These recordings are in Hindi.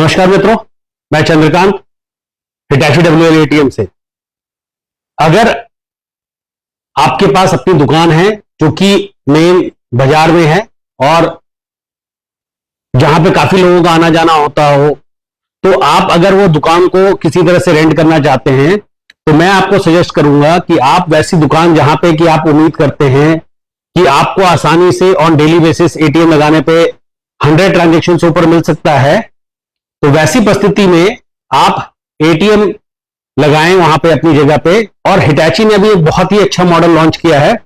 नमस्कार मित्रों, मैं चंद्रकांत हिटैची WL ATM से। अगर आपके पास अपनी दुकान है जो कि मेन बाजार में है और जहां पे काफी लोगों का आना जाना होता हो, तो आप अगर वो दुकान को किसी तरह से रेंट करना चाहते हैं तो मैं आपको सजेस्ट करूंगा कि आप वैसी दुकान जहां पे कि आप उम्मीद करते हैं कि आपको आसानी से ऑन डेली बेसिस ATM लगाने पे 100 ट्रांजेक्शन से ऊपर मिल सकता है, तो वैसी परिस्थिति में आप ATM लगाएं वहां पे अपनी जगह पे। और हिटैची ने अभी एक बहुत ही अच्छा मॉडल लॉन्च किया है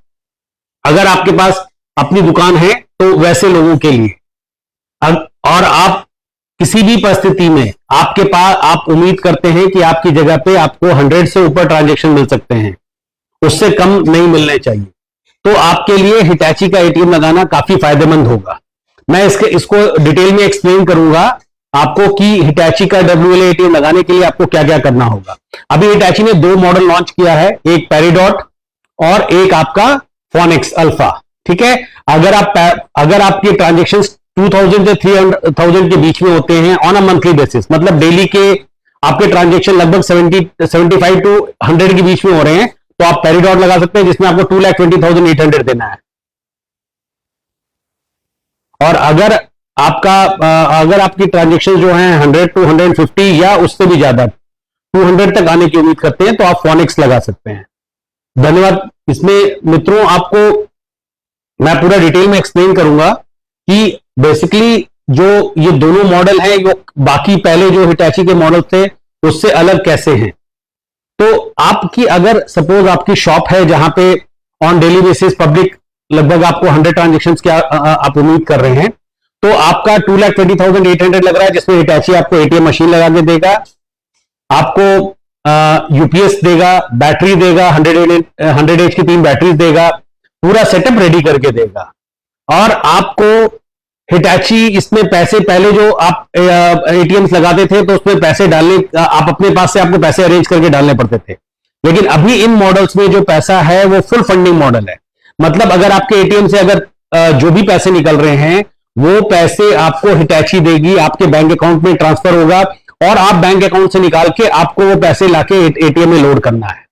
अगर आपके पास अपनी दुकान है तो वैसे लोगों के लिए। और आप किसी भी परिस्थिति में आपके पास आप उम्मीद करते हैं कि आपकी जगह पे आपको 100 से ऊपर ट्रांजेक्शन मिल सकते हैं, उससे कम नहीं मिलने चाहिए, तो आपके लिए हिटैची का ATM लगाना काफी फायदेमंद होगा। मैं इसको डिटेल में एक्सप्लेन करूंगा आपको कि हिटैची का WL ATM लगाने के लिए आपको क्या क्या करना होगा। अभी हिटैची ने 2 मॉडल लॉन्च किया है, एक पेरिडॉट और एक आपका फोनिक्स अल्फा। ठीक है, अगर आपके ट्रांजेक्शन 2000 से 3000 के बीच में होते हैं ऑन अ मंथली बेसिस, मतलब डेली के आपके ट्रांजेक्शन लगभग 75 टू 100 के बीच में हो रहे हैं, तो आप पेरिडॉट लगा सकते हैं जिसमें आपको 2,20,800 देना है। और अगर आपकी ट्रांजेक्शन जो है 100 टू 150 या उससे भी ज्यादा 200 तक आने की उम्मीद करते हैं, तो आप फोनिक्स लगा सकते हैं। धन्यवाद। इसमें मित्रों आपको मैं पूरा डिटेल में एक्सप्लेन करूंगा कि बेसिकली जो ये दोनों मॉडल हैं, जो बाकी पहले जो हिटैची के मॉडल थे उससे अलग कैसे हैं। तो आपकी अगर सपोज आपकी शॉप है जहां पे ऑन डेली बेसिस पब्लिक लगभग आपको 100 ट्रांजेक्शन की आप उम्मीद कर रहे हैं, तो आपका 2,20,800 लग रहा है, जिसमें हिटैची आपको ATM मशीन लगा के देगा, आपको UPS देगा, बैटरी देगा, 100H की 3 बैटरीज देगा, पूरा सेटअप रेडी करके देगा। और आपको हिटैची इसमें पैसे, पहले जो आप ATMs लगाते थे तो उसमें पैसे डालने, आप अपने पास से आपको पैसे अरेंज करके डालने पड़ते थे, लेकिन अभी इन मॉडल्स में जो पैसा है वो फुल फंडिंग मॉडल है। मतलब अगर आपके ATM से अगर जो भी पैसे निकल रहे हैं वो पैसे आपको हिटैची देगी, आपके बैंक अकाउंट में ट्रांसफर होगा और आप बैंक अकाउंट से निकाल के आपको वो पैसे लाके ATM में लोड करना है।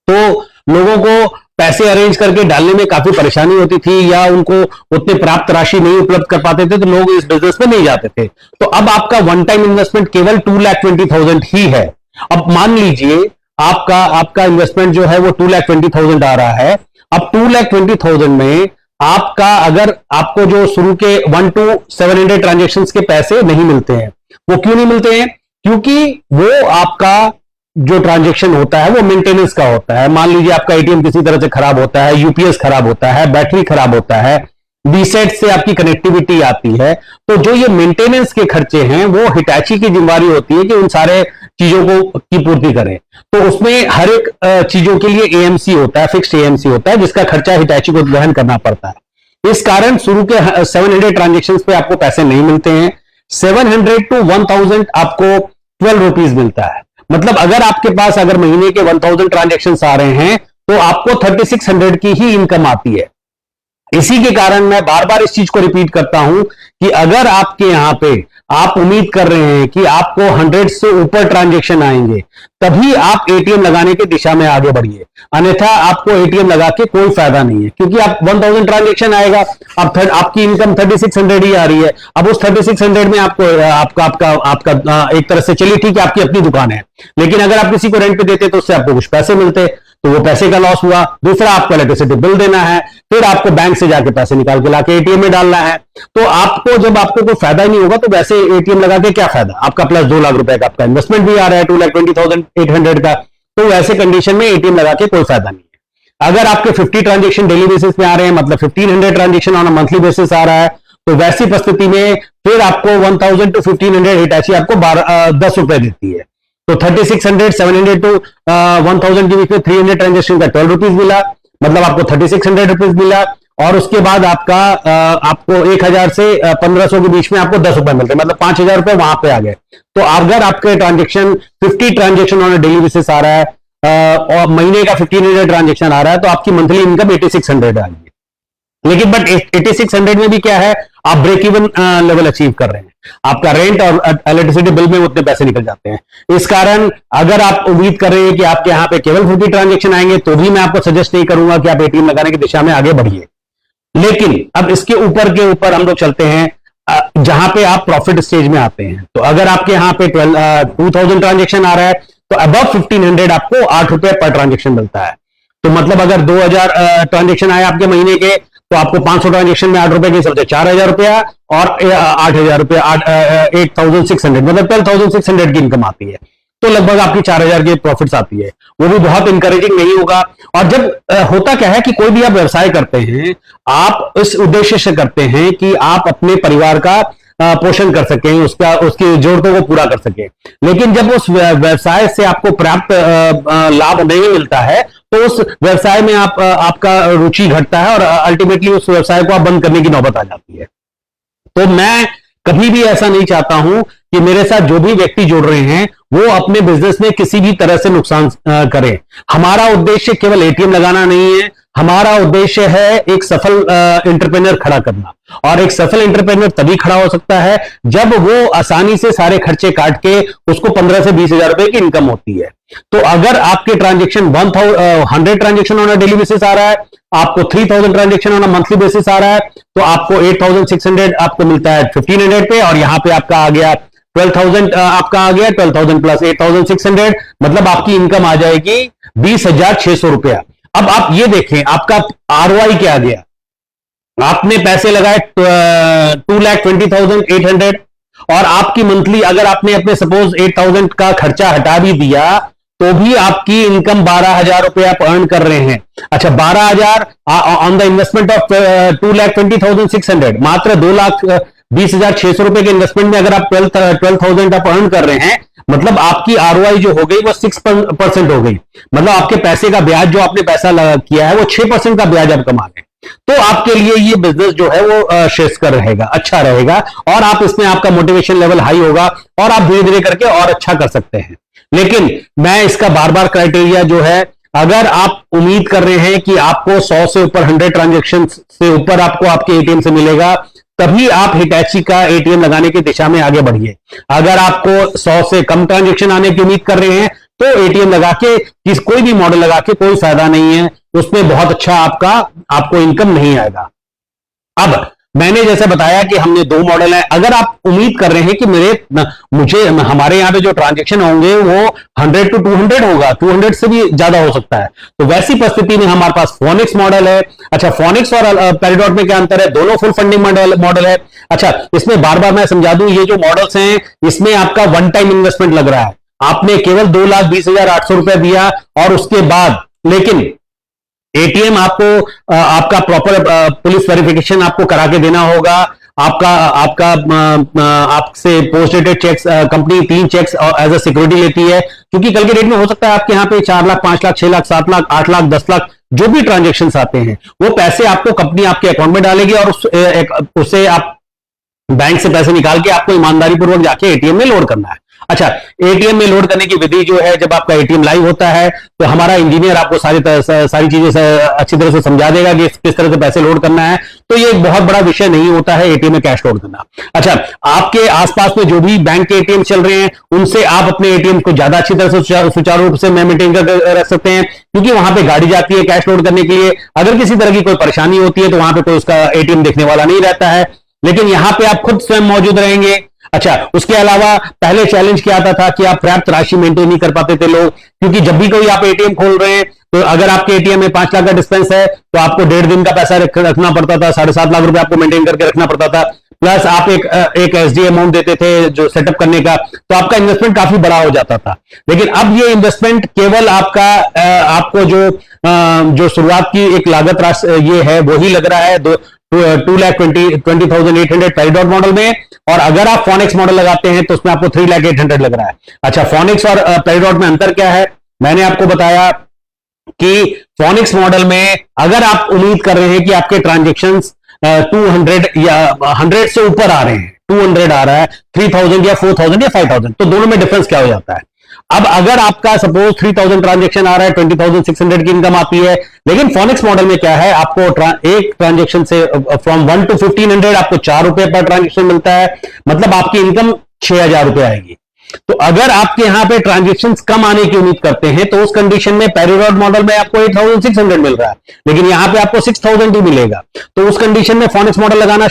तो लोगों को पैसे अरेंज करके डालने में काफी परेशानी होती थी या उनको उतने प्राप्त राशि नहीं उपलब्ध कर पाते थे, तो लोग इस बिजनेस में नहीं जाते थे। तो अब आपका वन टाइम इन्वेस्टमेंट केवल 2,20,000 ही है। अब मान लीजिए आपका इन्वेस्टमेंट जो है वो 2,20,000 आ रहा है। अब 2,20,000 में आपका, अगर आपको जो शुरू के 1 to 700 ट्रांजेक्शन के पैसे नहीं मिलते हैं, वो क्यों नहीं मिलते हैं? क्योंकि वो आपका जो ट्रांजेक्शन होता है वो मेंटेनेंस का होता है। मान लीजिए आपका ATM किसी तरह से खराब होता है, UPS खराब होता है, बैटरी खराब होता है, रीसेट से आपकी कनेक्टिविटी आती है, तो जो ये मेंटेनेंस के खर्चे हैं वो हिटैची की जिम्मेदारी होती है कि उन सारे चीजों को की पूर्ति करें। तो उसमें हर एक चीजों के लिए AMC होता है, फिक्स्ड AMC होता है, जिसका खर्चा हिटैची को वहन करना पड़ता है। इस कारण शुरू के 700 ट्रांजेक्शन पे आपको पैसे नहीं मिलते हैं। 700 टू 1000 आपको 12 रुपीज मिलता है। मतलब अगर आपके पास अगर महीने के 1000 ट्रांजेक्शन आ रहे हैं तो आपको 3600 की ही इनकम आती है। इसी के कारण मैं बार बार इस चीज को रिपीट करता हूं कि अगर आपके यहां पे आप उम्मीद कर रहे हैं कि आपको 100 से ऊपर ट्रांजेक्शन आएंगे, तभी आप ATM लगाने की दिशा में आगे बढ़िए, अन्यथा आपको ATM लगा के कोई फायदा नहीं है। क्योंकि आप 1000 ट्रांजेक्शन आएगा, अब आपकी इनकम 3600 ही आ रही है। अब उस 3600 में आपका एक तरह से, चलिए ठीक है आपकी अपनी दुकान है, लेकिन अगर आप किसी को रेंट पे देते तो उससे आपको कुछ पैसे मिलते, तो वो पैसे का लॉस हुआ। दूसरा, आपको इलेक्ट्रिसिटी बिल देना है, फिर आपको बैंक से जाके पैसे निकाल के लाके ATM में डालना है। तो आपको, जब आपको कोई फायदा ही नहीं होगा तो वैसे ATM लगा के क्या फायदा? आपका प्लस 2 लाख रुपए का आपका इन्वेस्टमेंट भी आ रहा है 2,20,800 का, तो वैसे कंडीशन में ATM लगा के कोई फायदा नहीं है। अगर आपके 50 ट्रांजेक्शन डेली बेसिस पे आ रहे हैं, मतलब 1500 transaction on a monthly basis आ रहा है, तो वैसी परिस्थिति में फिर आपको 1000 टू 1500 हिटैची आपको 10 रुपए देती है। तो 3600, 700 टू 1000 के बीच में 300 ट्रांजेक्शन का 12 रुपीज मिला, मतलब आपको 3600 रुपीज मिला। और उसके बाद आपको 1000 से 1500 के बीच में आपको 10 रुपए मिलते हैं, मतलब 5000 रुपए वहां पे आ गए। तो अगर आपके transaction 50 transaction on daily basis आ रहा है और महीने का 1500 ट्रांजेक्शन आ रहा है, तो आपकी मंथली इनकम 8600 आ रही है। लेकिन बट 8600 में भी क्या है, आप ब्रेक इवन लेवल अचीव कर रहे हैं। आपका रेंट और इलेक्ट्रिसिटी बिल में उतने पैसे निकल जाते हैं। इस कारण अगर आप उम्मीद कर रहे हैं कि आपके यहां पे केवल 50 ट्रांजेक्शन आएंगे, तो भी मैं आपको सजेस्ट नहीं करूंगा कि आप एटीएम लगाने की दिशा में आगे बढ़िए। लेकिन अब इसके ऊपर के ऊपर हम लोग चलते हैं, जहां पे आप प्रॉफिट स्टेज में आते हैं। तो अगर आपके यहां पे 2000 ट्रांजेक्शन आ रहा है, तो अबव 1500 आपको 8 रुपए पर ट्रांजेक्शन मिलता है। तो मतलब अगर 2000 ट्रांजेक्शन आए आपके महीने के, तो आपको 500 ट्रांजेक्शन में 8 रुपए के हिसाब से 4000 रुपया और 8000 रुपया 8600, मतलब 12600 की इनकम आती है। तो लगभग आपकी 4000 की प्रॉफिट्स आती है। वो भी बहुत इंकरेजिंग नहीं होगा। और जब होता क्या है कि कोई भी आप व्यवसाय करते हैं, आप इस उद्देश्य से करते हैं कि आप अपने परिवार का पोषण कर सकें, उसकी जरूरतों को पूरा कर सकें। लेकिन जब उस व्यवसाय से आपको पर्याप्त लाभ नहीं मिलता है, तो उस व्यवसाय में आपका रुचि घटता है और अल्टीमेटली उस व्यवसाय को आप बंद करने की नौबत आ जाती है। तो मैं कभी भी ऐसा नहीं चाहता हूं कि मेरे साथ जो भी व्यक्ति जुड़ रहे हैं वो अपने बिजनेस में किसी भी तरह से नुकसान करें। हमारा उद्देश्य केवल एटीएम लगाना नहीं है, हमारा उद्देश्य है एक सफल एंटरप्रेन्योर खड़ा करना। और एक सफल एंटरप्रेन्योर तभी खड़ा हो सकता है जब वो आसानी से सारे खर्चे काट के उसको 15 से 20 हजार रुपए की इनकम होती है। तो अगर आपके transaction 100 transaction on daily basis आ रहा है, आपको 3000 ट्रांजेक्शन ऑन मंथली बेसिस आ रहा है, तो आपको 8600 आपको मिलता है 1500 पे, और यहां पे आपका आ गया 12,000, आपका आ गया 12,000 प्लस 8600, मतलब आपकी इनकम आ जाएगी 20,600 रुपया। अब आप ये देखें आपका आरओआई क्या आ गया। आपने पैसे लगाए 2,20,800, और आपकी मंथली अगर आपने अपने सपोज 8,000 का खर्चा हटा भी दिया, तो भी आपकी इनकम 12,000 रुपए आप अर्न कर रहे हैं। अच्छा, 12,000 ऑन द इन्वेस्टमेंट ऑफ 2,20,600, मात्र 2,20,600 रुपए के इन्वेस्टमेंट में अगर आप 12,000 आप अर्न कर रहे हैं, मतलब आपकी आरओआई जो हो गई वो 6% हो गई। मतलब आपके पैसे का ब्याज, जो आपने पैसा किया है, वो 6% का ब्याज आप कमा रहे हैं। तो आपके लिए ये बिजनेस जो है वो श्रेयस्कर रहेगा, अच्छा रहेगा, और आप इसमें आपका मोटिवेशन लेवल हाई होगा और आप धीरे धीरे करके और अच्छा कर सकते हैं। लेकिन मैं इसका बार बार क्राइटेरिया जो है, अगर आप उम्मीद कर रहे हैं कि आपको 100 से ऊपर 100 ट्रांजेक्शन से ऊपर आपको आपके एटीएम से मिलेगा, तभी आप हिटैची का एटीएम लगाने की दिशा में आगे बढ़िए। अगर आपको 100 से कम ट्रांजेक्शन आने की उम्मीद कर रहे हैं, तो एटीएम लगा के, कोई भी मॉडल लगा के कोई फायदा नहीं है, उसमें बहुत अच्छा आपको इनकम नहीं आएगा। अब मैंने जैसे बताया कि हमने 2 मॉडल है। अगर आप उम्मीद कर रहे हैं कि हमारे यहां पे जो ट्रांजेक्शन होंगे वो 100 to 200 होगा, 200 से भी ज्यादा हो सकता है, तो वैसी परिस्थिति में हमारे पास फोनिक्स मॉडल है। अच्छा, फोनिक्स और पेरिडॉट में क्या अंतर है? दोनों फुल फंडिंग मॉडल है। अच्छा, इसमें बार बार मैं समझा दूं, ये जो मॉडल्स हैं इसमें आपका वन टाइम इन्वेस्टमेंट लग रहा है। आपने केवल 2,20,800 रुपया दिया, और उसके बाद लेकिन एटीएम आपको आपका प्रॉपर पुलिस वेरिफिकेशन आपको करा के देना होगा। आपसे post dated cheques, company 3 cheques as a security लेती है, क्योंकि कल के डेट में हो सकता है आपके यहाँ पे 4 लाख, 5 लाख, 6 लाख, 7 लाख, 8 लाख, 10 लाख जो भी ट्रांजेक्शन आते हैं, वो पैसे आपको कंपनी आपके अकाउंट में डालेगी, और उससे आप बैंक से पैसे निकाल के आपको ईमानदारी पूर्वक जाके एटीएम में लोड करना है। अच्छा, एटीएम में लोड करने की विधि जो है, जब आपका एटीएम लाइव होता है तो हमारा इंजीनियर आपको सारी चीजें अच्छी तरह से समझा देगा कि किस तरह से पैसे लोड करना है। तो ये एक बहुत बड़ा विषय नहीं होता है एटीएम में कैश लोड करना। अच्छा, आपके आसपास में जो भी बैंक के एटीएम चल रहे हैं, उनसे आप अपने एटीएम को ज्यादा अच्छी तरह से सुचारू रूप से मेंटेन कर रख सकते हैं, क्योंकि वहां पे गाड़ी जाती है कैश लोड करने के लिए। अगर किसी तरह की कोई परेशानी होती है तो वहां पे कोई उसका एटीएम देखने वाला नहीं रहता है, लेकिन यहां पे आप खुद स्वयं मौजूद रहेंगे। अच्छा, उसके अलावा पहले चैलेंज क्या आता था कि आप पर्याप्त राशि मेंटेन नहीं कर पाते थे लोग, क्योंकि जब भी कोई आप एटीएम खोल रहे हैं, तो अगर आपके एटीएम में 5 लाख का डिस्पेंस है, तो आपको 1.5 दिन का पैसा रखना पड़ता था, 7.5 लाख रुपए आपको मेंटेन करके रखना पड़ता था, प्लस आप एक एसडी अमाउंट देते थे जो सेटअप करने का, तो आपका इन्वेस्टमेंट काफी बड़ा हो जाता था। लेकिन अब ये इन्वेस्टमेंट केवल आपको जो शुरुआत की एक लागत राशि ये है, वही लग रहा है 2,20,800 पेरिडॉट मॉडल में, और अगर आप फोनिक्स मॉडल लगाते हैं तो उसमें आपको 3,08,000 लग रहा है। अच्छा, फोनिक्स और पेरिडॉट में अंतर क्या है? मैंने आपको बताया कि फोनिक्स मॉडल में अगर आप उम्मीद कर रहे हैं कि आपके ट्रांजेक्शन्स 200 या 100 से ऊपर आ रहे हैं, 200 आ रहा है, 3,000 या 4,000 या 5,000, तो दोनों में डिफरेंस क्या हो जाता है? अब अगर आपका सपोज 3000 ट्रांजेक्शन आ रहा है, 20,600 की इनकम आती है, लेकिन फोनिक्स मॉडल में क्या है, आपको एक ट्रांजेक्शन से फ्रॉम 1 to 1500 आपको 4 रुपए पर ट्रांजेक्शन मिलता है, मतलब आपकी इनकम 6,000 रुपए आएगी। तो अगर आपके यहां पे ट्रांजेक्शन कम आने की उम्मीद करते हैं, तो उस कंडीशन में पेरीरोड मॉडल में आपको 8,600 मिल रहा है, लेकिन यहां पे आपको 6,000 ही मिलेगा। तो उस कंडीशन में फोनिक्स मॉडल लगाना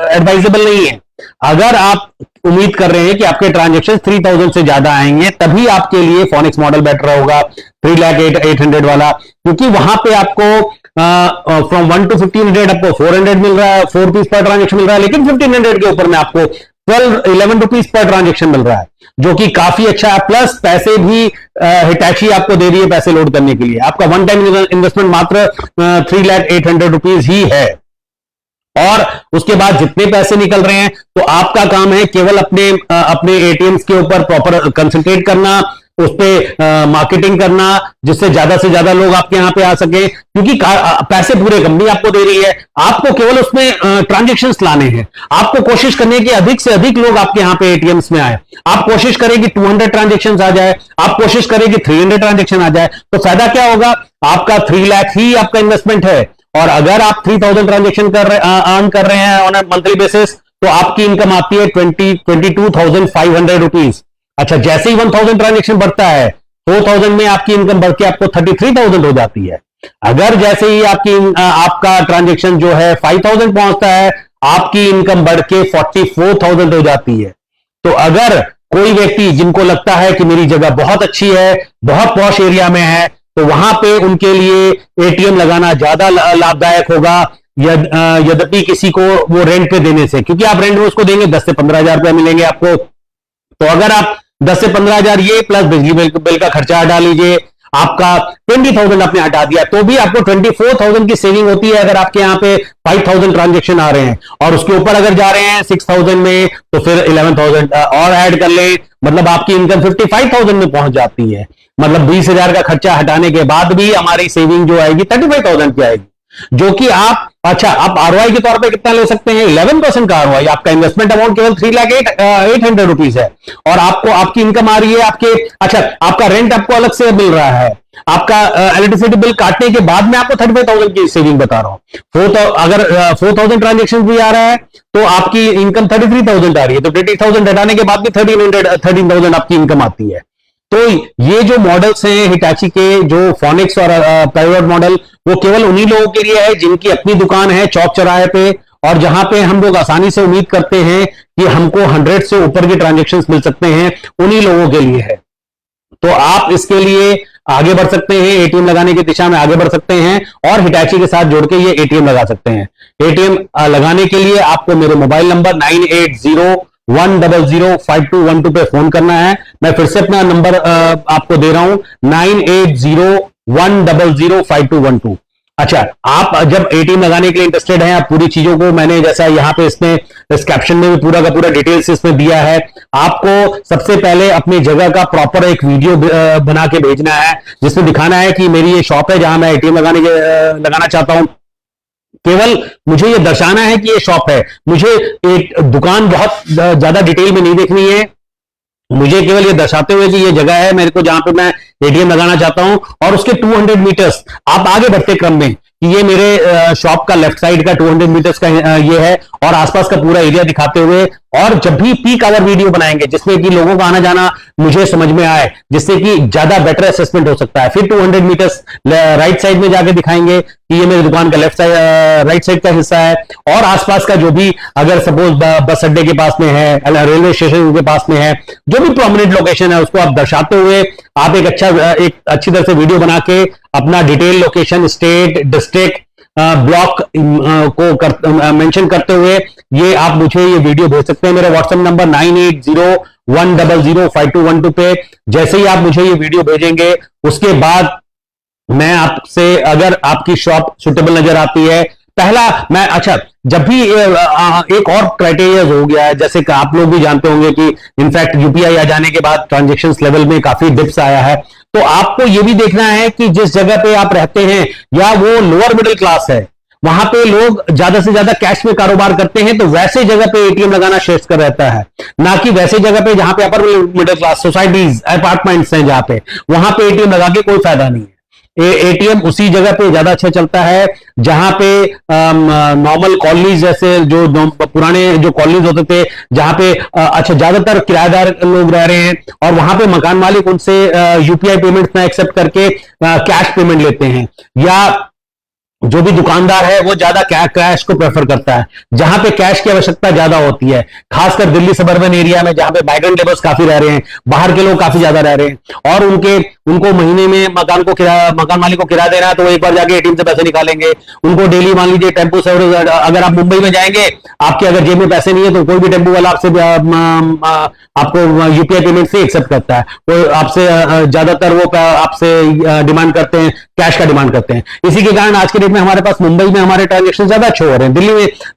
एडवाइजेबल नहीं है। अगर आप उम्मीद कर रहे हैं कि आपके ट्रांजेक्शन 3,000 से ज्यादा आएंगे, तभी आपके लिए फोनिक्स मॉडल बेटर होगा, 3,08,800 वाला, क्योंकि वहां पे आपको फ्रॉम 1 to 1500 आपको 400 मिल रहा है, 4 रुपीज पर ट्रांजेक्शन मिल रहा है, लेकिन 1500 के ऊपर में आपको 11 रुपीज पर ट्रांजेक्शन मिल रहा है, जो कि काफी अच्छा है। प्लस पैसे भी हिटैची आपको दे रही है पैसे लोड करने के लिए। आपका वन टाइम इन्वेस्टमेंट मात्र 3,08,000 रुपीज ही है, और उसके बाद जितने पैसे निकल रहे हैं, तो आपका काम है केवल अपने एटीएम्स के ऊपर प्रॉपर कंसंट्रेट करना, उस पर मार्केटिंग करना, जिससे ज्यादा से ज्यादा लोग आपके यहां पे आ सके, क्योंकि पैसे पूरे कंपनी आपको दे रही है, आपको केवल उसमें ट्रांजेक्शंस लाने हैं। आपको कोशिश करनी है कि अधिक से अधिक लोग आपके यहां पे एटीएम्स में आए। आप कोशिश करें कि 200 ट्रांजेक्शन आ जाए, आप कोशिश करें कि 300 ट्रांजेक्शन आ जाए, तो फायदा क्या होगा, आपका 3 लाख ही आपका इन्वेस्टमेंट है, और अगर आप 3,000 ट्रांजेक्शन अर्न कर रहे हैं ऑन मंथली बेसिस, तो आपकी इनकम आती है 22,500 रुपीज। अच्छा, जैसे ही 1,000 ट्रांजेक्शन बढ़ता है, 4,000 में आपकी इनकम बढ़ के आपको 33,000 हो जाती है। अगर जैसे ही आपका ट्रांजेक्शन जो है 5,000 पहुंचता है, आपकी इनकम बढ़ के 44,000 हो जाती है। तो अगर कोई व्यक्ति जिनको लगता है कि मेरी जगह बहुत अच्छी है, बहुत पॉश एरिया में है, तो वहां पे उनके लिए एटीएम लगाना ज्यादा लाभदायक होगा, यद्यपि किसी को वो रेंट पे देने से, क्योंकि आप रेंट में उसको देंगे 10 से 15,000 रुपया मिलेंगे आपको। तो अगर आप 10 से 15,000 ये प्लस बिजली बिल का खर्चा हटा लीजिए, आपका 20,000 आपने हटा दिया, तो भी आपको 24,000 की सेविंग होती है। अगर आपके यहाँ पे 5,000 ट्रांजेक्शन आ रहे हैं, और उसके ऊपर अगर जा रहे हैं 6,000 में, तो फिर 11,000 और ऐड कर ले, मतलब आपकी इनकम 55,000 में पहुंच जाती है। मतलब 20,000 का खर्चा हटाने के बाद भी हमारी सेविंग जो आएगी 35,000 की आएगी, जो कि आप आप आरओआई के तौर पे कितना ले सकते हैं, 11% का आरओआई। आपका इन्वेस्टमेंट अमाउंट केवल 3,08,800 रुपीज है, और आपकी इनकम आ रही है आपका रेंट आपको अलग से मिल रहा है, आपका इलेक्ट्रिसिटी बिल काटने के बाद में आपको 35,000 की सेविंग बता रहा हूं। अगर 4,000 ट्रांजेक्शन भी आ रहा है, तो आपकी इनकम 33,000 आ रही है, तो 20,000 हटाने के बाद भी 13,000 आपकी इनकम आती है। तो ये जो मॉडल्स हैं हिटैची के, जो फोनिक्स और पेरीरोड मॉडल, वो केवल उन्हीं लोगों के लिए है जिनकी अपनी दुकान है चौक चौराहे पे, और जहां पे हम लोग आसानी से उम्मीद करते हैं कि हमको 100 से ऊपर के ट्रांजेक्शन्स मिल सकते हैं, उन्हीं लोगों के लिए है। तो आप इसके लिए आगे बढ़ सकते हैं, एटीएम लगाने की दिशा में आगे बढ़ सकते हैं, और हिटैची के साथ जोड़ के ये एटीएम लगा सकते हैं। एटीएम लगाने के लिए आपको मेरे मोबाइल नंबर 9801005212 पे फोन करना है। मैं फिर से अपना नंबर आपको दे रहा हूं, 9801005212। अच्छा, आप जब एटीएम लगाने के लिए इंटरेस्टेड हैं, आप पूरी चीजों को मैंने जैसा यहाँ पे इसमें इस कैप्शन में भी पूरा का पूरा डिटेल्स इसमें दिया है। आपको सबसे पहले अपनी जगह का प्रॉपर एक वीडियो बना के भेजना है, जिसमें दिखाना है कि मेरी ये शॉप है जहां मैं एटीएम लगाना चाहता हूं। केवल मुझे ये दर्शाना है कि ये शॉप है, मुझे एक दुकान बहुत ज्यादा डिटेल में नहीं देखनी है, मुझे केवल ये दर्शाते हुए कि ये जगह है मेरे को जहां पे मैं एटीएम लगाना चाहता हूं, और उसके 200 मीटर्स आप आगे बढ़ते क्रम में कि ये मेरे शॉप का लेफ्ट साइड का 200 मीटर्स का ये है, और आसपास का पूरा एरिया दिखाते हुए। और जब भी पीक आवर वीडियो बनाएंगे जिसमें कि लोगों का आना जाना मुझे समझ में आए, जिससे कि ज्यादा बेटर असेसमेंट हो सकता है, फिर 200 मीटर्स राइट साइड में जाके दिखाएंगे कि ये मेरी दुकान का राइट साइड का हिस्सा है, और आसपास का जो भी, अगर सपोज बस अड्डे के पास में है, रेलवे स्टेशन के पास में है, जो भी प्रोमिनेंट लोकेशन है, उसको आप दर्शाते हुए आप एक अच्छी तरह से वीडियो बना के अपना detail location, state, district, block को मेंशन करते हुए ये आप मुझे ये वीडियो भेज सकते हैं। मेरा व्हाट्सएप नंबर 9801005212 पे। जैसे ही आप मुझे ये वीडियो भेजेंगे, उसके बाद मैं आपसे, अगर आपकी शॉप सुटेबल नजर आती है, जब भी एक और क्राइटेरिया हो गया है, जैसे कि आप लोग भी जानते होंगे कि इनफैक्ट यूपीआई आ जाने के बाद ट्रांजेक्शन्स लेवल में काफी डिप्स आया है, तो आपको ये भी देखना है कि जिस जगह पे आप रहते हैं, या वो लोअर मिडिल क्लास है, वहां पे लोग ज्यादा से ज्यादा कैश में कारोबार करते हैं, तो वैसे जगह पे एटीएम लगाना श्रेष्ठ रहता है, ना कि वैसे जगह पे जहां पे upper middle class societies apartments हैं, जहां पे वहां पे एटीएम लगा के कोई फायदा नहीं है। एटीएम उसी जगह पे ज्यादा अच्छा चलता है जहां पे नॉर्मल कॉलोनीज जैसे जो पुराने जो कॉलोनीज होते थे, जहां पे अच्छा ज्यादातर किराएदार लोग रह रहे हैं, और वहां पे मकान मालिक उनसे यूपीआई पेमेंट ना एक्सेप्ट करके कैश पेमेंट लेते हैं, या जो भी दुकानदार है वो ज्यादा कैश को प्रेफर करता है, जहां पे कैश की आवश्यकता ज्यादा होती है, खासकर दिल्ली सबर्बन एरिया में जहां पे माइग्रेंट लेबर्स काफी रह रहे हैं, बाहर के लोग काफी ज्यादा रह रहे हैं, और उनको महीने में मकान मालिक को किराया देना है, तो वो एक बार जाके एटीएम से पैसे निकालेंगे। उनको डेली मान लीजिए टेम्पो से, अगर आप मुंबई में जाएंगे, आपके अगर जेब में पैसे नहीं है, तो कोई भी टेम्पो वाला आपसे आपको यूपीआई पेमेंट से एक्सेप्ट करता है, वो आपसे ज्यादातर वो आपसे डिमांड करते हैं, कैश का डिमांड करते हैं। इसी के कारण आज के डेट में हमारे पास मुंबई में हमारे ट्रांजेक्शन ज्यादा अच्छे हो रहे हैं।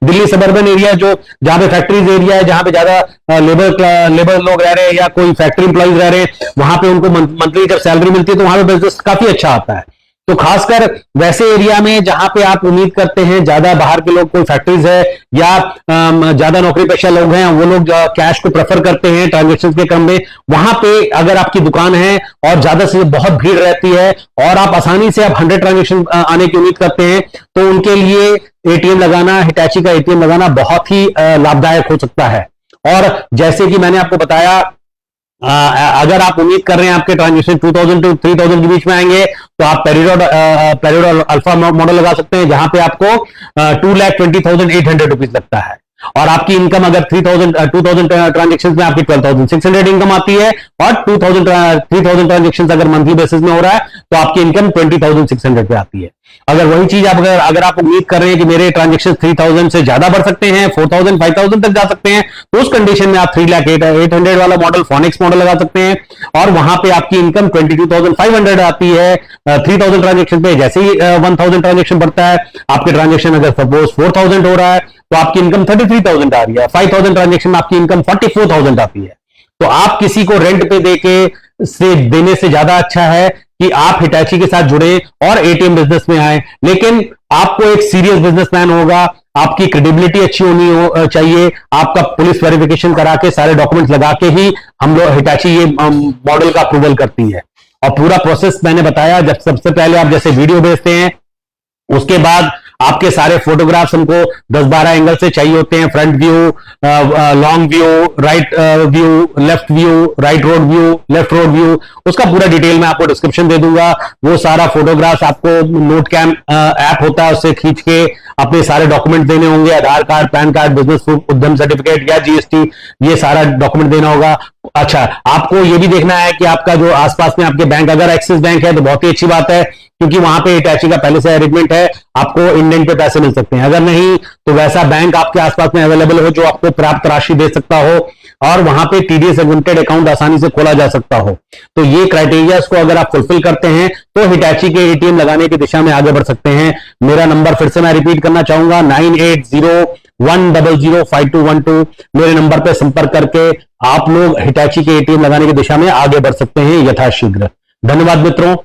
दिल्ली सबर्बन एरिया जो जहां पे फैक्ट्रीज एरिया है, जहां पे ज्यादा लेबर लोग रह रहे हैं या कोई फैक्ट्री इंप्लॉइज रह रहे हैं, वहां पे उनको मंथली जब सैलरी मिलती है तो वहां पे बिजनेस काफी अच्छा आता है। तो खासकर वैसे एरिया में जहां पे आप उम्मीद करते हैं ज्यादा बाहर के लोग, कोई फैक्ट्रीज है या ज्यादा नौकरी पेशा लोग हैं, वो लोग कैश को प्रेफर करते हैं ट्रांजेक्शन के क्रम में, वहां पे अगर आपकी दुकान है और ज्यादा से बहुत भीड़ रहती है और आप आसानी से आप 100 ट्रांजेक्शन आने की उम्मीद करते हैं, तो उनके लिए एटीएम लगाना, हिटैची का एटीएम लगाना बहुत ही लाभदायक हो सकता है। और जैसे कि मैंने आपको बताया, अगर आप उम्मीद कर रहे हैं आपके ट्रांजेक्शन 2000 to 3000 के बीच में आएंगे, तो आप पेरिडोर अल्फा मॉडल लगा सकते हैं, जहां पे आपको 2,20,800 रुपीज लगता है, और आपकी इनकम अगर 2000 ट्रांजेक्शन में आपकी 12,600 इनकम आती है, और 3000 ट्रांजेक्शन अगर मंथली बेसिस में हो रहा है, तो आपकी इनकम 20,600 पे आती है। अगर वही चीज आप अगर आप उम्मीद कर रहे हैं कि मेरे ट्रांजेक्शन 3000 से ज्यादा बढ़ सकते हैं, 4000 5000 तक जा सकते हैं, तो उस कंडीशन में आप 3,08,800 वाला मॉडल, फोनिक्स मॉडल लगा सकते हैं, और वहां पे आपकी इनकम 22,500 आती है 3000 ट्रांजेक्शन पे। जैसे ही 1000 ट्रांजेक्शन बढ़ता है, आपके ट्रांजेक्शन अगर सपोज 4000 हो रहा है, तो आपकी इनकम 33,000 आ रही है, 5000 ट्रांजेक्शन में आपकी इनकम 44,000 आती है। तो आप किसी को रेंट पे देने से ज्यादा अच्छा है कि आप हिटैची के साथ जुड़े और एटीएम बिजनेस में आए, लेकिन आपको एक सीरियस बिजनेसमैन होगा, आपकी क्रेडिबिलिटी अच्छी होनी चाहिए, आपका पुलिस वेरिफिकेशन करा के सारे डॉक्यूमेंट्स लगा के ही हम लोग हिटैची ये मॉडल का अप्रूवल करती है। और पूरा प्रोसेस मैंने बताया, जब सबसे पहले आप जैसे वीडियो भेजते हैं, उसके बाद आपके सारे फोटोग्राफ्स हमको 10-12 एंगल से चाहिए होते हैं, front view, long view, right view, left view, right road view, left road view, उसका पूरा डिटेल मैं आपको डिस्क्रिप्शन दे दूंगा। वो सारा फोटोग्राफ्स आपको नोट कैम ऐप होता है, उससे खींच के अपने सारे डॉक्यूमेंट देने होंगे, Aadhaar card, PAN card, business proof, Udyam certificate या जीएसटी, ये सारा डॉक्यूमेंट देना होगा। अच्छा, आपको ये भी देखना है कि आपका जो आसपास में आपके बैंक, अगर एक्सिस बैंक है तो बहुत ही अच्छी बात है, क्योंकि वहां पे हिटैची का पहले से अरेंजमेंट है, आपको इंडेंट पे पैसे मिल सकते हैं। अगर नहीं तो वैसा बैंक आपके आसपास में अवेलेबल हो जो आपको प्राप्त राशि दे सकता हो, और वहां पे टीडीएस एग्जेम्प्टेड अकाउंट आसानी से खोला जा सकता हो। तो ये क्राइटेरिया को अगर आप फुलफिल करते हैं, तो हिटैची के एटीएम लगाने की दिशा में आगे बढ़ सकते हैं। मेरा नंबर फिर से मैं रिपीट करना चाहूंगा, 9801005212। मेरे नंबर पर संपर्क करके आप लोग हिटैची के एटीएम लगाने की दिशा में आगे बढ़ सकते हैं यथाशीघ्र। धन्यवाद मित्रों।